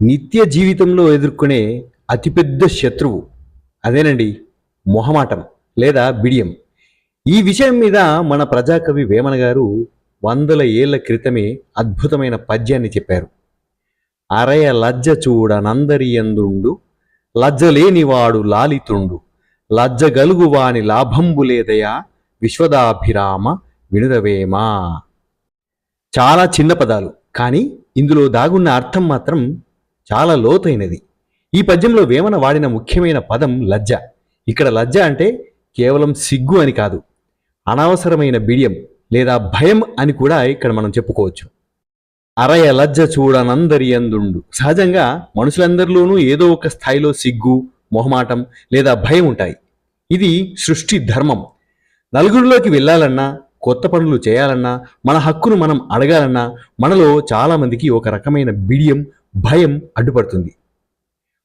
నిత్య జీవితంలో ఎదుర్కొనే అతిపెద్ద శత్రువు అదేనండి మొహమాటం లేదా బిడియం. ఈ విషయం మీద మన ప్రజాకవి వేమన గారు వందల ఏళ్ల క్రితమే అద్భుతమైన పద్యాన్ని చెప్పారు. అరయ లజ్జ చూడనందరియందుండు, లజ్జలేనివాడు లాలితుండు, లజ్జ గలుగువాని లాభంబులేదయా, విశ్వదాభిరామ వినురవేమా. చాలా చిన్న పదాలు, కానీ ఇందులో దాగున్న అర్థం మాత్రం చాలా లోతైనది. ఈ పద్యంలో వేమన వాడిన ముఖ్యమైన పదం లజ్జ. ఇక్కడ లజ్జ అంటే కేవలం సిగ్గు అని కాదు, అనవసరమైన బిడియం లేదా భయం అని కూడా ఇక్కడ మనం చెప్పుకోవచ్చు. అరయ లజ్జ చూడనందరియందుండు. సహజంగా మనుషులందరిలోనూ ఏదో ఒక స్థాయిలో సిగ్గు, మొహమాటం లేదా భయం ఉంటాయి. ఇది సృష్టి ధర్మం. నలుగురిలోకి వెళ్ళాలన్నా, కొత్త పనులు చేయాలన్నా, మన హక్కును మనం అడగాలన్నా మనలో చాలామందికి ఒక రకమైన బిడియం, భయం అడ్డుపడుతుంది.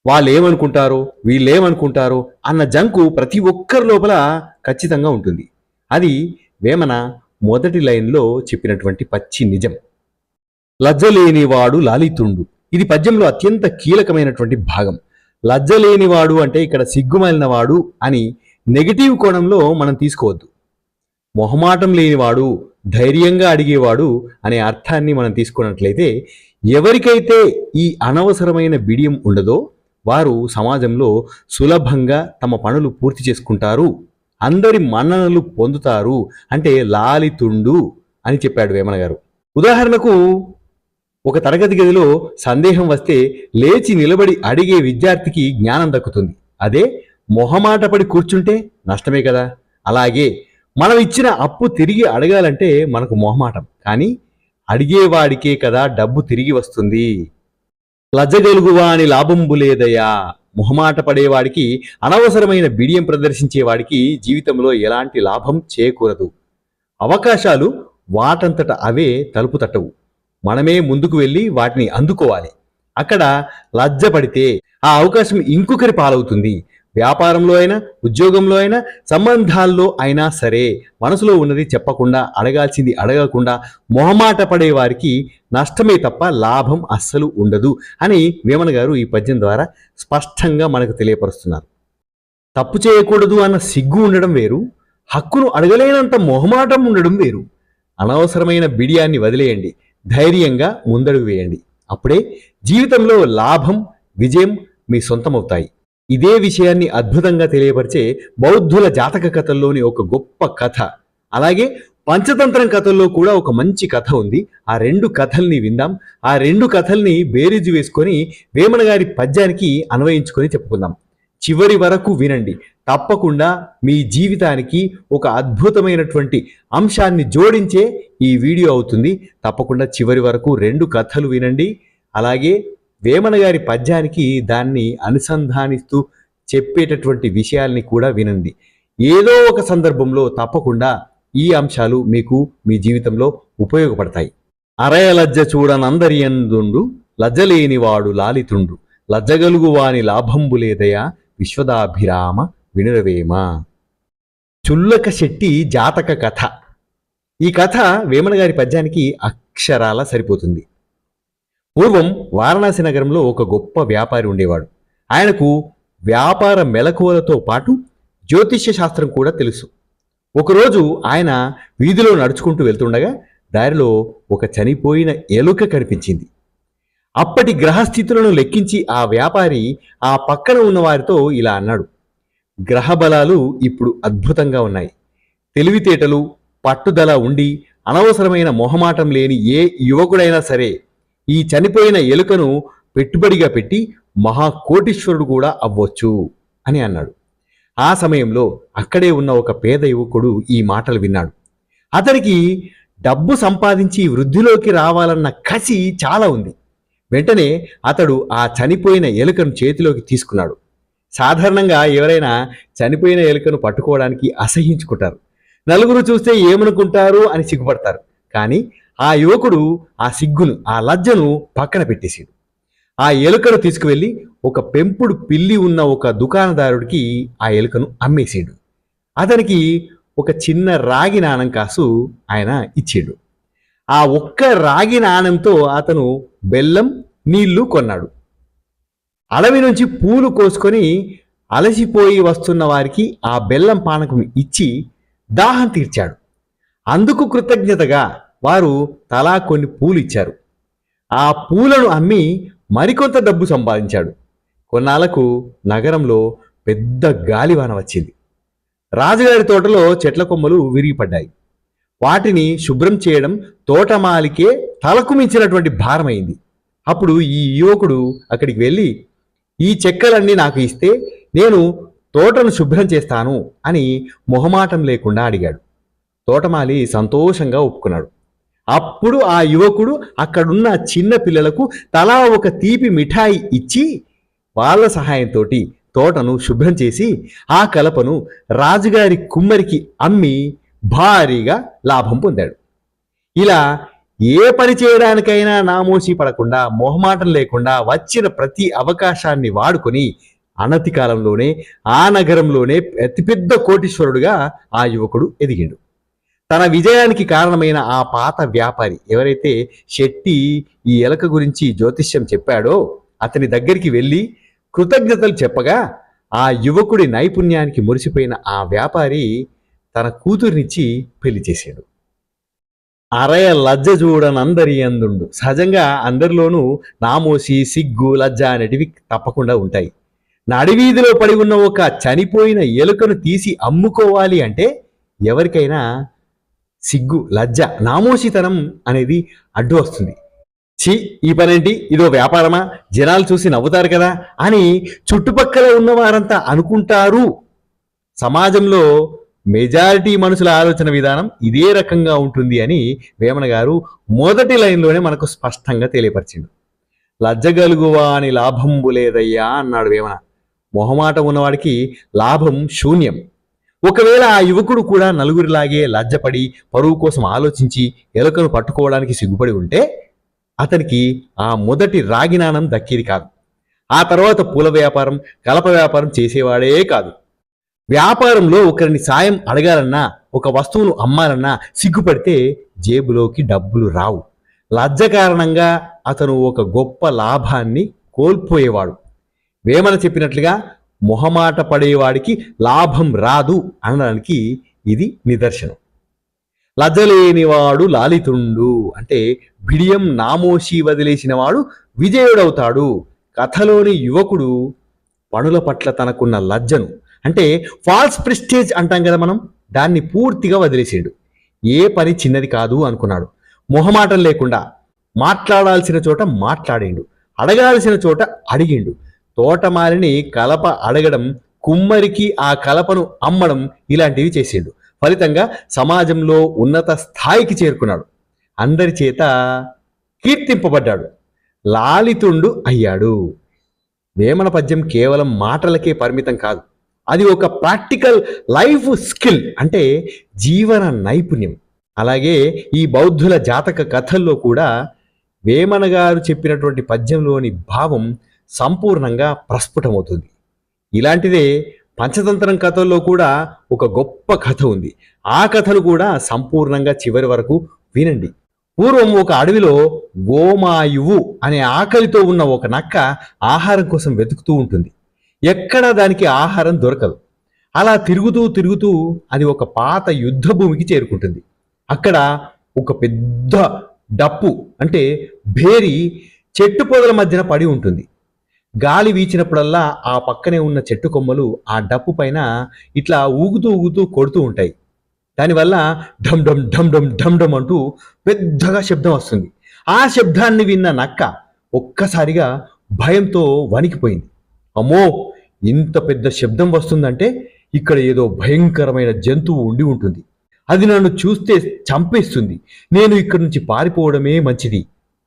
వాళ్ళేమనుకుంటారో, వీళ్ళేమనుకుంటారో అన్న జంకు ప్రతి ఒక్కరి లోపల ఖచ్చితంగా ఉంటుంది. అది వేమన మొదటి లైన్లో చెప్పినటువంటి పచ్చి నిజం. లజ్జలేనివాడు లాలితుండు. ఇది పద్యంలో అత్యంత కీలకమైనటువంటి భాగం. లజ్జలేనివాడు అంటే ఇక్కడ సిగ్గుమాలినవాడు అని నెగిటివ్ కోణంలో మనం తీసుకోవద్దు. మొహమాటం లేనివాడు, ధైర్యంగా అడిగేవాడు అనే అర్థాన్ని మనం తీసుకున్నట్లయితే, ఎవరికైతే ఈ అనవసరమైన బిడియం ఉండదో వారు సమాజంలో సులభంగా తమ పనులు పూర్తి చేసుకుంటారు, అందరి మన్ననలు పొందుతారు. అంటే లాలితుండు అని చెప్పాడు వేమన గారు. ఉదాహరణకు, ఒక తరగతి గదిలో సందేహం వస్తే లేచి నిలబడి అడిగే విద్యార్థికి జ్ఞానం దక్కుతుంది. అదే మొహమాటపడి కూర్చుంటే నష్టమే కదా. అలాగే మనం ఇచ్చిన అప్పు తిరిగి అడగాలంటే మనకు మొహమాటం, కానీ అడిగేవాడికే కదా డబ్బు తిరిగి వస్తుంది. లజ్జగలుగువా అని లాభంబు లేదయా. మొహమాట పడేవాడికి, అనవసరమైన బిడియం ప్రదర్శించేవాడికి జీవితంలో ఎలాంటి లాభం చేకూరదు. అవకాశాలు వాటంతట అవే తలుపు తట్టవు. మనమే ముందుకు వెళ్ళి వాటిని అందుకోవాలి. అక్కడ లజ్జ పడితే ఆ అవకాశం ఇంకొకరి పాలవుతుంది. వ్యాపారంలో అయినా, ఉద్యోగంలో అయినా, సంబంధాల్లో అయినా సరే మనసులో ఉన్నది చెప్పకుండా, అడగాల్సింది అడగకుండా మొహమాట పడే వారికి నష్టమే తప్ప లాభం అస్సలు ఉండదు అని వేమన గారు ఈ పద్యం ద్వారా స్పష్టంగా మనకు తెలియపరుస్తున్నారు. తప్పు చేయకూడదు అన్న సిగ్గు ఉండడం వేరు, హక్కును అడగలేనంత మొహమాటం ఉండడం వేరు. అనవసరమైన బిడియాన్ని వదిలేయండి, ధైర్యంగా ముందడుగు వేయండి. అప్పుడే జీవితంలో లాభం, విజయం మీ సొంతమవుతాయి. ఇదే విషయాన్ని అద్భుతంగా తెలియపరిచే బౌద్ధుల జాతక కథల్లోని ఒక గొప్ప కథ, అలాగే పంచతంత్రం కథల్లో కూడా ఒక మంచి కథ ఉంది. ఆ రెండు కథల్ని విందాం. ఆ రెండు కథల్ని బేరీజు వేసుకొని వేమన గారి పద్యానికి అన్వయించుకొని చెప్పుకుందాం. చివరి వరకు వినండి. తప్పకుండా మీ జీవితానికి ఒక అద్భుతమైనటువంటి అంశాన్ని జోడించే ఈ వీడియో అవుతుంది. తప్పకుండా చివరి వరకు రెండు కథలు వినండి. అలాగే వేమన గారి పద్యానికి దాన్ని అనుసంధానిస్తూ చెప్పేటటువంటి విషయాల్ని కూడా వినండి. ఏదో ఒక సందర్భంలో తప్పకుండా ఈ అంశాలు మీకు మీ జీవితంలో ఉపయోగపడతాయి. అరయ లజ్జ చూడనందరియందుండు, లజ్జలేనివాడు లాలితుండు, లజ్జగలుగువాని లాభంబులేదయా, విశ్వదాభిరామ వినురవేమ. చుల్లక శెట్టి జాతక కథ. ఈ కథ వేమన గారి పద్యానికి అక్షరాల సరిపోతుంది. పూర్వం వారణాసి నగరంలో ఒక గొప్ప వ్యాపారి ఉండేవాడు. ఆయనకు వ్యాపార మెలకువలతో పాటు జ్యోతిష్య శాస్త్రం కూడా తెలుసు. ఒకరోజు ఆయన వీధిలో నడుచుకుంటూ వెళ్తుండగా దారిలో ఒక చనిపోయిన ఎలుక కనిపించింది. అప్పటి గ్రహస్థితులను లెక్కించి ఆ వ్యాపారి ఆ పక్కన ఉన్న వారితో ఇలా అన్నాడు: గ్రహబలాలు ఇప్పుడు అద్భుతంగా ఉన్నాయి. తెలివితేటలు, పట్టుదల ఉండి అనవసరమైన మొహమాటం లేని ఏ యువకుడైనా సరే ఈ చనిపోయిన ఎలుకను పెట్టుబడిగా పెట్టి మహాకోటీశ్వరుడు కూడా అవ్వచ్చు అని అన్నాడు. ఆ సమయంలో అక్కడే ఉన్న ఒక పేద యువకుడు ఈ మాటలు విన్నాడు. అతనికి డబ్బు సంపాదించి వృద్ధిలోకి రావాలన్న కసి చాలా ఉంది. వెంటనే అతడు ఆ చనిపోయిన ఎలుకను చేతిలోకి తీసుకున్నాడు. సాధారణంగా ఎవరైనా చనిపోయిన ఎలుకను పట్టుకోవడానికి అసహించుకుంటారు. నలుగురు చూస్తే ఏమనుకుంటారు అని సిగ్గుపడతారు. కానీ ఆ యువకుడు ఆ సిగ్గును, ఆ లజ్జను పక్కన పెట్టేశాడు. ఆ ఎలుకను తీసుకువెళ్ళి ఒక పెంపుడు పిల్లి ఉన్న ఒక దుకాణదారుడికి ఆ ఎలుకను అమ్మేసాడు. అతనికి ఒక చిన్న రాగి నాణం కాసు ఆయన ఇచ్చాడు. ఆ ఒక్క రాగి నాణంతో అతను బెల్లం, నీళ్లు కొన్నాడు. అడవి నుంచి పూలు కోసుకొని అలసిపోయి వస్తున్న వారికి ఆ బెల్లం పానకం ఇచ్చి దాహం తీర్చాడు. అందుకు కృతజ్ఞతగా వారు తలా కొన్ని పూలు ఇచ్చారు. ఆ పూలను అమ్మి మరికొంత డబ్బు సంపాదించాడు. కొన్నాళ్లకు నగరంలో పెద్ద గాలివాన వచ్చింది. రాజుగారి తోటలో చెట్ల కొమ్మలు విరిగిపడ్డాయి. వాటిని శుభ్రం చేయడం తోటమాలికే తలకు మించినటువంటి భారమైంది. అప్పుడు ఈ యువకుడు అక్కడికి వెళ్ళి, ఈ చెక్కలన్నీ నాకు ఇస్తే నేను తోటను శుభ్రం చేస్తాను అని మొహమాటం లేకుండా అడిగాడు. తోటమాలి సంతోషంగా ఒప్పుకున్నాడు. అప్పుడు ఆ యువకుడు అక్కడున్న చిన్న పిల్లలకు తలా ఒక తీపి మిఠాయి ఇచ్చి వాళ్ళ సహాయంతో తోటను శుభ్రం చేసి ఆ కలపను రాజుగారి కుమ్మరికి అమ్మి భారీగా లాభం పొందాడు. ఇలా ఏ పని చేయడానికైనా నామోషి పడకుండా, మొహమాటం లేకుండా వచ్చిన ప్రతి అవకాశాన్ని వాడుకొని అనతి కాలంలోనే ఆ నగరంలోనే అతిపెద్ద కోటీశ్వరుడుగా ఆ యువకుడు ఎదిగాడు. తన విజయానికి కారణమైన ఆ పాత వ్యాపారి ఎవరైతే శెట్టి ఈ ఎలక గురించి జ్యోతిష్యం చెప్పాడో అతని దగ్గరికి వెళ్ళి కృతజ్ఞతలు చెప్పగా ఆ యువకుడి నైపుణ్యానికి మురిసిపోయిన ఆ వ్యాపారి తన కూతుర్నిచ్చి పెళ్లి చేశాడు. అరయ లజ్జ చూడనందరి అందుండు. సహజంగా అందరిలోనూ నామోసి, సిగ్గు, లజ్జ అనేటివి తప్పకుండా ఉంటాయి. నడివీధిలో పడి ఉన్న ఒక చనిపోయిన ఎలుకను తీసి అమ్ముకోవాలి అంటే ఎవరికైనా సిగ్గు, లజ్జ, నామోషితనం అనేది అడ్డు వస్తుంది. ఛీ, ఈ పనేంటి, ఇదో వ్యాపారమా, జనాలు చూసి నవ్వుతారు కదా అని చుట్టుపక్కల ఉన్న వారంతా అనుకుంటారు. సమాజంలో మెజారిటీ మనుషుల ఆలోచన విధానం ఇదే రకంగా ఉంటుంది అని వేమన గారు మొదటి లైన్లోనే మనకు స్పష్టంగా తెలియపరిచిండు. లజ్జగలుగువా అని లాభంబు లేదయ్యా అన్నాడు వేమన. మొహమాట ఉన్నవాడికి లాభం శూన్యం. ఒకవేళ ఆ యువకుడు కూడా నలుగురిలాగే లజ్జపడి పరువు కోసం ఆలోచించి ఎలుకను పట్టుకోవడానికి సిగ్గుపడి ఉంటే అతనికి ఆ మొదటి రాగినానం దక్కేది కాదు. ఆ తర్వాత పూల వ్యాపారం, కలప వ్యాపారం చేసేవాడే కాదు. వ్యాపారంలో ఒకరిని సాయం అడగాలన్నా, ఒక వస్తువును అమ్మాలన్నా సిగ్గుపడితే జేబులోకి డబ్బులు రావు. లజ్జ కారణంగా అతను ఒక గొప్ప లాభాన్ని కోల్పోయేవాడు. వేమన చెప్పినట్లుగా మొహమాట పడేవాడికి లాభం రాదు అనడానికి ఇది నిదర్శనం. లజ్జలేనివాడు లాలితుండు అంటే బిడియం, నామోషి వదిలేసిన వాడు విజయుడవుతాడు. కథలోని యువకుడు పనుల పట్ల తనకున్న లజ్జను, అంటే ఫాల్స్ ప్రెస్టేజ్ అంటాం కదా మనం, దాన్ని పూర్తిగా వదిలేసాడు. ఏ పని చిన్నది కాదు అనుకున్నాడు. మొహమాటం లేకుండా మాట్లాడాల్సిన చోట మాట్లాడిండు, అడగాల్సిన చోట అడిగిండు. తోటమాలిని కలప అడగడం, కుమ్మరికి ఆ కలపను అమ్మడం ఇలాంటివి చేసిండు. ఫలితంగా సమాజంలో ఉన్నత స్థాయికి చేరుకున్నాడు. అందరి చేత కీర్తింపబడ్డాడు, లాలితుండు అయ్యాడు. వేమన పద్యం కేవలం మాటలకే పరిమితం కాదు, అది ఒక ప్రాక్టికల్ లైఫ్ స్కిల్, అంటే జీవన నైపుణ్యం. అలాగే ఈ బౌద్ధుల జాతక కథల్లో కూడా వేమన గారు చెప్పినటువంటి పద్యంలోని భావం సంపూర్ణంగా ప్రస్ఫుటమవుతుంది. ఇలాంటిదే పంచతంత్రం కథల్లో కూడా ఒక గొప్ప కథ ఉంది. ఆ కథను కూడా సంపూర్ణంగా చివరి వరకు వినండి. పూర్వం ఒక అడవిలో గోమాయువు అనే ఆకలితో ఉన్న ఒక నక్క ఆహారం కోసం వెతుకుతూ ఉంటుంది. ఎక్కడా దానికి ఆహారం దొరకదు. అలా తిరుగుతూ తిరుగుతూ అది ఒక పాత యుద్ధ భూమికి చేరుకుంటుంది. అక్కడ ఒక పెద్ద డప్పు, అంటే భేరి చెట్టు పొదల మధ్యన పడి ఉంటుంది. గాలి వీచినప్పుడల్లా ఆ పక్కనే ఉన్న చెట్టు కొమ్మలు ఆ డప్పు పైన ఇట్లా ఊగుతూ ఊగుతూ కొడుతూ ఉంటాయి. దానివల్ల ఢమ్ ఢమ్ ఢమ్ ఢమ్ ఢమ్ ఢమ్ అంటూ పెద్దగా శబ్దం వస్తుంది. ఆ శబ్దాన్ని విన్న నక్క ఒక్కసారిగా భయంతో వణికిపోయింది. అమ్మో, ఇంత పెద్ద శబ్దం వస్తుందంటే ఇక్కడ ఏదో భయంకరమైన జంతువు ఉండి ఉంటుంది. అది నన్ను చూస్తే చంపేస్తుంది. నేను ఇక్కడి నుంచి పారిపోవడమే మంచిది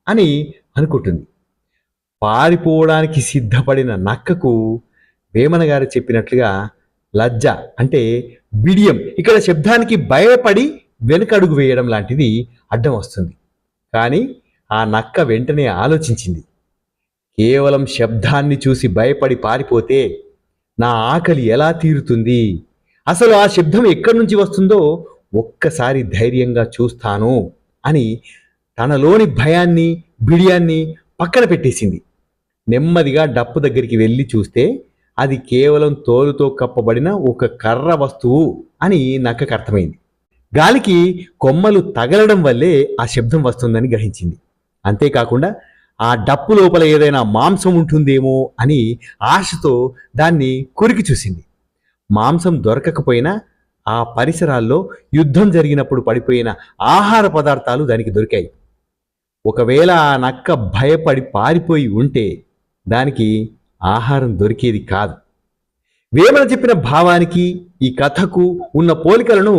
అని అనుకుంటుంది. పారిపోవడానికి సిద్ధపడిన నక్కకు వేమన గారు చెప్పినట్లుగా లజ్జ, అంటే బిడియం, ఇక్కడ శబ్దానికి భయపడి వెనుకడుగు వేయడం లాంటిది అడ్డం వస్తుంది. కానీ ఆ నక్క వెంటనే ఆలోచించింది. కేవలం శబ్దాన్ని చూసి భయపడి పారిపోతే నా ఆకలి ఎలా తీరుతుంది? అసలు ఆ శబ్దం ఎక్కడి నుంచి వస్తుందో ఒక్కసారి ధైర్యంగా చూస్తాను అని తనలోని భయాన్ని, బిడియాన్ని పక్కన పెట్టేసింది. నెమ్మదిగా డప్పు దగ్గరికి వెళ్ళి చూస్తే అది కేవలం తోలుతో కప్పబడిన ఒక కర్ర వస్తువు అని నక్కకు అర్థమైంది. గాలికి కొమ్మలు తగలడం వల్లే ఆ శబ్దం వస్తుందని గ్రహించింది. అంతేకాకుండా ఆ డప్పు లోపల ఏదైనా మాంసం ఉంటుందేమో అని ఆశతో దాన్ని కొరికి చూసింది. మాంసం దొరకకపోయినా ఆ పరిసరాల్లో యుద్ధం జరిగినప్పుడు పడిపోయిన ఆహార పదార్థాలు దానికి దొరికాయి. ఒకవేళ ఆ నక్క భయపడి పారిపోయి ఉంటే దానికి ఆహారం దొరికేది కాదు. వేమన చెప్పిన భావానికి ఈ కథకు ఉన్న పోలికలను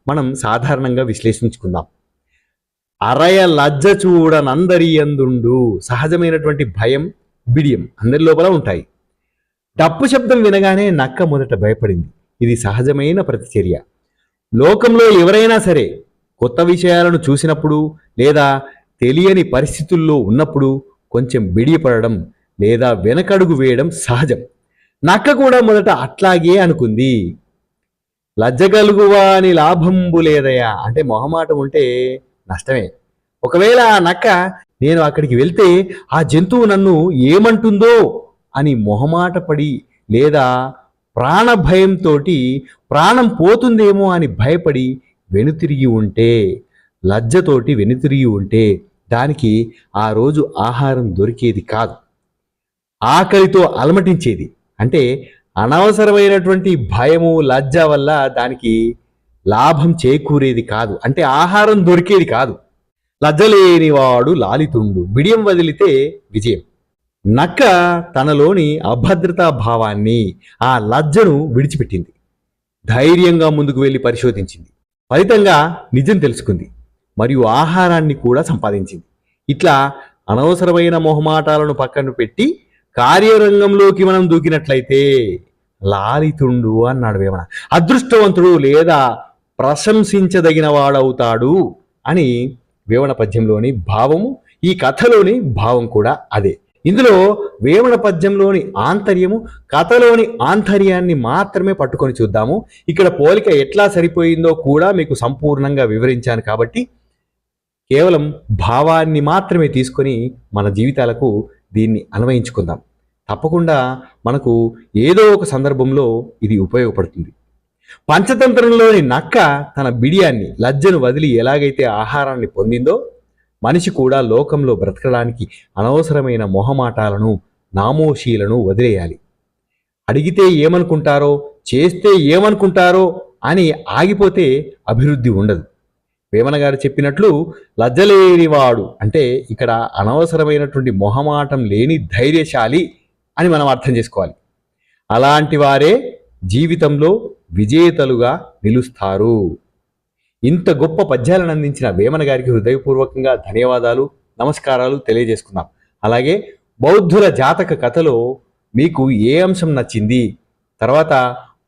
మనం సాధారణంగా విశ్లేషించుకుందాం. అరయ లజ్జ చూడనందరి యందుండు. సహజమైనటువంటి భయం, బిడియం అందరి లోపల ఉంటాయి. డప్పు శబ్దం వినగానే నక్క మొదట భయపడింది. ఇది సహజమైన ప్రతిచర్య. లోకంలో ఎవరైనా సరే కొత్త విషయాలను చూసినప్పుడు లేదా తెలియని పరిస్థితుల్లో ఉన్నప్పుడు కొంచెం బిడియపడడం లేదా వెనకడుగు వేయడం సహజం. నక్క కూడా మొదట అట్లాగే అనుకుంది. లజ్జగలుగువా అని లాభంబు లేదయా, అంటే మొహమాటం ఉంటే నష్టమే. ఒకవేళ ఆ నక్క నేను అక్కడికి వెళ్తే ఆ జంతువు నన్ను ఏమంటుందో అని మొహమాట పడి లేదా ప్రాణభయంతో ప్రాణం పోతుందేమో అని భయపడి వెనుతిరిగి ఉంటే, లజ్జతోటి వెనుతిరిగి ఉంటే దానికి ఆ రోజు ఆహారం దొరికేది కాదు. ఆకలితో అలమటించేది. అంటే అనవసరమైనటువంటి భయము, లజ్జ వల్ల దానికి లాభం చేకూరేది కాదు. అంటే ఆహారం దొరికేది కాదు. లజ్జలేనివాడు లాలితుండు, బిడియం వదిలితే విజయం. నక్క తనలోని అభద్రతా భావాన్ని, ఆ లజ్జను విడిచిపెట్టింది. ధైర్యంగా ముందుకు వెళ్ళి పరిశోధించింది. ఫలితంగా నిజం తెలుసుకుంది మరియు ఆహారాన్ని కూడా సంపాదించింది. ఇట్లా అనవసరమైన మొహమాటాలను పక్కన పెట్టి కార్యరంగంలోకి మనం దూకినట్లయితే లాలితుండు అన్నాడు వేమన. అదృష్టవంతుడు లేదా ప్రశంసించదగిన వాడవుతాడు అని వేమన పద్యంలోని భావము, ఈ కథలోని భావం కూడా అదే. ఇందులో వేమన పద్యంలోని ఆంతర్యము, కథలోని ఆంతర్యాన్ని మాత్రమే పట్టుకొని చూద్దాము. ఇక్కడ పోలిక ఎట్లా సరిపోయిందో కూడా మీకు సంపూర్ణంగా వివరించాను కాబట్టి కేవలం భావాన్ని మాత్రమే తీసుకొని మన జీవితాలకు దీన్ని అన్వయించుకుందాం. తప్పకుండా మనకు ఏదో ఒక సందర్భంలో ఇది ఉపయోగపడుతుంది. పంచతంత్రంలోని నక్క తన బిడియాన్ని, లజ్జను వదిలి ఎలాగైతే ఆహారాన్ని పొందిందో, మనిషి కూడా లోకంలో బ్రతకడానికి అనవసరమైన మొహమాటాలను, నామోషీలను వదిలేయాలి. అడిగితే ఏమనుకుంటారో, చేస్తే ఏమనుకుంటారో అని ఆగిపోతే అభివృద్ధి ఉండదు. వేమన గారు చెప్పినట్లు లజ్జలేనివాడు అంటే ఇక్కడ అనవసరమైనటువంటి మొహమాటం లేని ధైర్యశాలి అని మనం అర్థం చేసుకోవాలి. అలాంటి వారే జీవితంలో విజేతలుగా నిలుస్తారు. ఇంత గొప్ప పద్యాలను అందించిన వేమన గారికి హృదయపూర్వకంగా ధన్యవాదాలు, నమస్కారాలు తెలియజేసుకుందాం. అలాగే బౌద్ధుల జాతక కథలో మీకు ఏ అంశం నచ్చింది, తర్వాత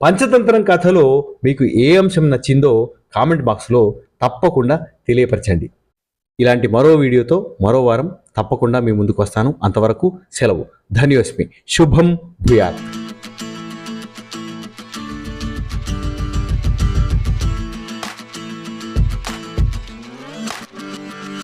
పంచతంత్రం కథలో మీకు ఏ అంశం నచ్చిందో కామెంట్ బాక్స్లో తప్పకుండా తెలియపరచండి. ఇలాంటి మరో వీడియోతో మరో వారం తప్పకుండా మీ ముందుకు వస్తాను. అంతవరకు సెలవు. ధన్యోస్మి. శుభం భూయాత్.